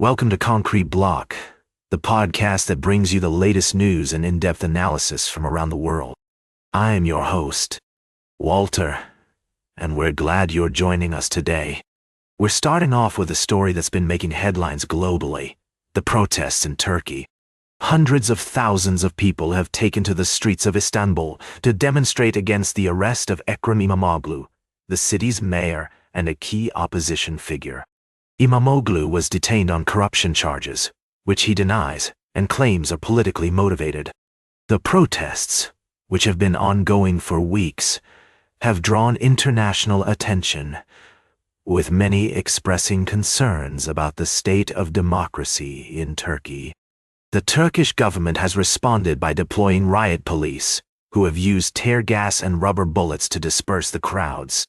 Welcome to Concrete Block, the podcast that brings you the latest news and in-depth analysis from around the world. I am your host, Walter, and we're glad you're joining us today. We're starting off with a story that's been making headlines globally: the protests in Turkey. Hundreds of thousands of people have taken to the streets of Istanbul to demonstrate against the arrest of Ekrem Imamoglu, the city's mayor and a key opposition figure. Imamoglu was detained on corruption charges, which he denies and claims are politically motivated. The protests, which have been ongoing for weeks, have drawn international attention, with many expressing concerns about the state of democracy in Turkey. The Turkish government has responded by deploying riot police, who have used tear gas and rubber bullets to disperse the crowds.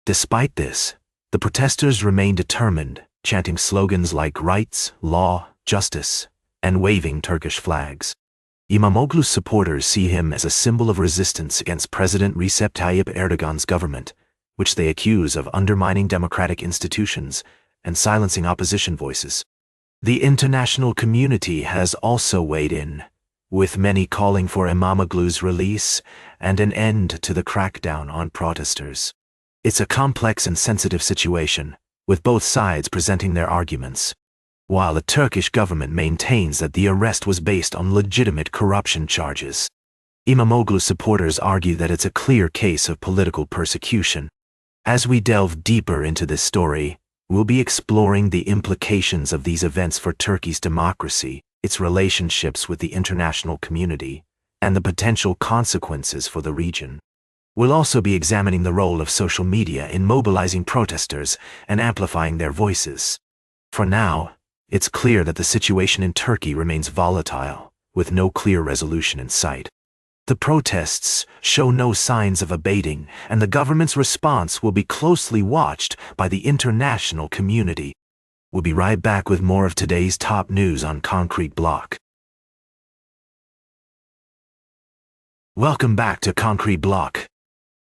Despite this, the protesters remain determined, chanting slogans like rights, law, justice, and waving Turkish flags. Imamoglu's supporters see him as a symbol of resistance against President Recep Tayyip Erdogan's government, which they accuse of undermining democratic institutions and silencing opposition voices. The international community has also weighed in, with many calling for Imamoglu's release and an end to the crackdown on protesters. It's a complex and sensitive situation, with both sides presenting their arguments. While the Turkish government maintains that the arrest was based on legitimate corruption charges, Imamoglu supporters argue that it's a clear case of political persecution. As we delve deeper into this story, we'll be exploring the implications of these events for Turkey's democracy, its relationships with the international community, and the potential consequences for the region. We'll also be examining the role of social media in mobilizing protesters and amplifying their voices. For now, it's clear that the situation in Turkey remains volatile, with no clear resolution in sight. The protests show no signs of abating, and the government's response will be closely watched by the international community. We'll be right back with more of today's top news on Concrete Block. Welcome back to Concrete Block.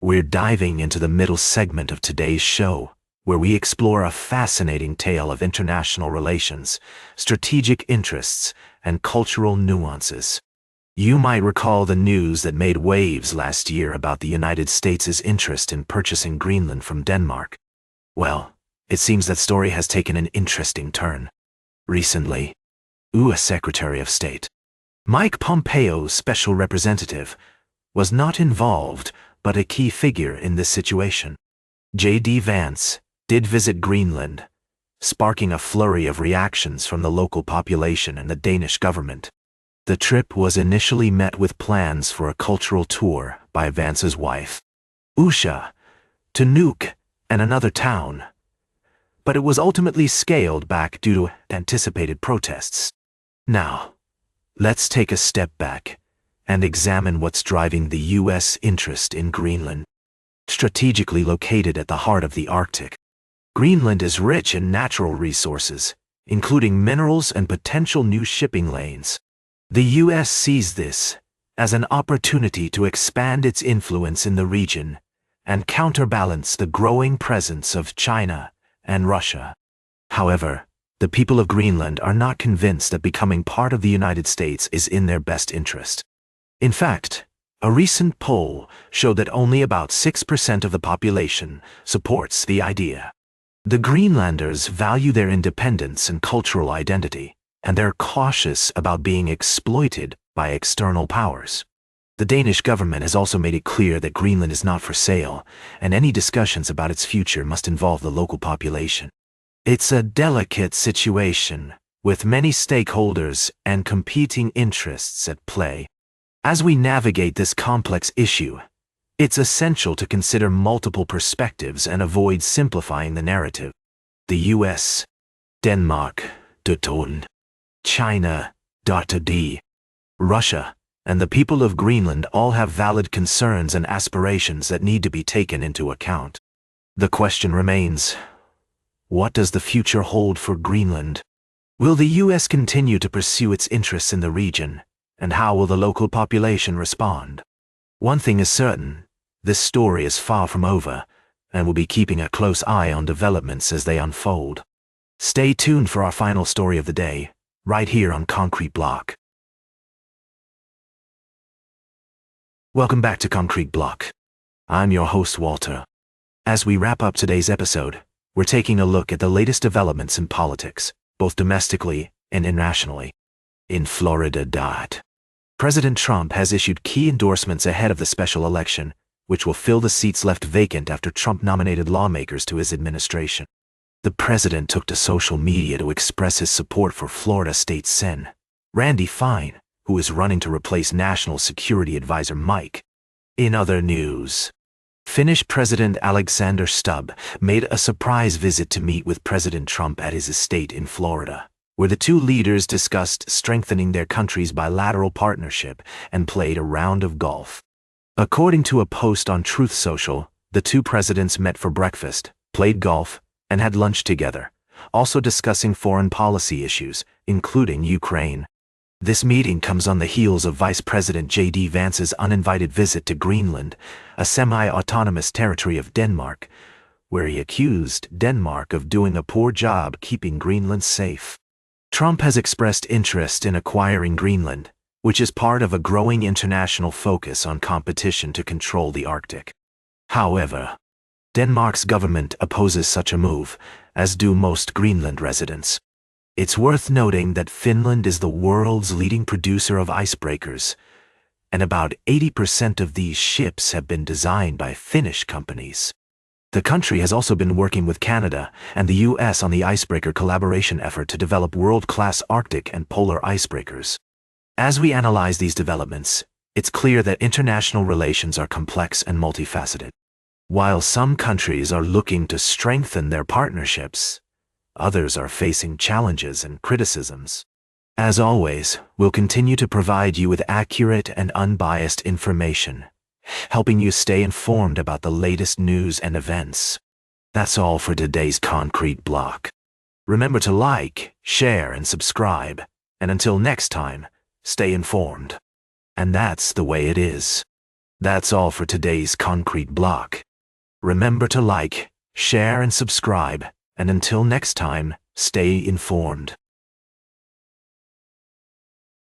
We're diving into the middle segment of today's show, where we explore a fascinating tale of international relations, strategic interests, and cultural nuances. You might recall the news that made waves last year about the United States' interest in purchasing Greenland from Denmark. Well, it seems that story has taken an interesting turn. Recently, U.S. Secretary of State Mike Pompeo's special representative was not involved, but a key figure in this situation. J.D. Vance did visit Greenland, sparking a flurry of reactions from the local population and the Danish government. The trip was initially met with plans for a cultural tour by Vance's wife, Usha, to Nuuk and another town, but it was ultimately scaled back due to anticipated protests. Now, let's take a step back and examine what's driving the U.S. interest in Greenland. Strategically located at the heart of the Arctic, Greenland is rich in natural resources, including minerals and potential new shipping lanes. The U.S. sees this as an opportunity to expand its influence in the region and counterbalance the growing presence of China and Russia. However, the people of Greenland are not convinced that becoming part of the United States is in their best interest. In fact, a recent poll showed that only about 6% of the population supports the idea. The Greenlanders value their independence and cultural identity, and they're cautious about being exploited by external powers. The Danish government has also made it clear that Greenland is not for sale, and any discussions about its future must involve the local population. It's a delicate situation, with many stakeholders and competing interests at play. As we navigate this complex issue, it's essential to consider multiple perspectives and avoid simplifying the narrative. The U.S., Denmark, China, Russia, and the people of Greenland all have valid concerns and aspirations that need to be taken into account. The question remains, what does the future hold for Greenland? Will the U.S. continue to pursue its interests in the region, and how will the local population respond? One thing is certain, this story is far from over, and we'll be keeping a close eye on developments as they unfold. Stay tuned for our final story of the day, right here on Concrete Block. Welcome back to Concrete Block. I'm your host, Walter. As we wrap up today's episode, we're taking a look at the latest developments in politics, both domestically and internationally. In Florida. President Trump has issued key endorsements ahead of the special election, which will fill the seats left vacant after Trump nominated lawmakers to his administration. The president took to social media to express his support for Florida State Sen. Randy Fine, who is running to replace National Security Advisor Mike. In other news, Finnish President Alexander Stubb made a surprise visit to meet with President Trump at his estate in Florida, where the two leaders discussed strengthening their country's bilateral partnership and played a round of golf. According to a post on Truth Social, the two presidents met for breakfast, played golf, and had lunch together, also discussing foreign policy issues, including Ukraine. This meeting comes on the heels of Vice President J.D. Vance's uninvited visit to Greenland, a semi-autonomous territory of Denmark, where he accused Denmark of doing a poor job keeping Greenland safe. Trump has expressed interest in acquiring Greenland, which is part of a growing international focus on competition to control the Arctic. However, Denmark's government opposes such a move, as do most Greenland residents. It's worth noting that Finland is the world's leading producer of icebreakers, and about 80% of these ships have been designed by Finnish companies. The country has also been working with Canada and the U.S. on the icebreaker collaboration effort to develop world-class Arctic and polar icebreakers. As we analyze these developments, it's clear that international relations are complex and multifaceted. While some countries are looking to strengthen their partnerships, others are facing challenges and criticisms. As always, we'll continue to provide you with accurate and unbiased information, helping you stay informed about the latest news and events. That's all for today's Concrete Block. Remember to like, share, and subscribe, and until next time, stay informed. And that's the way it is. That's all for today's Concrete Block. Remember to like, share, and subscribe, and until next time, stay informed.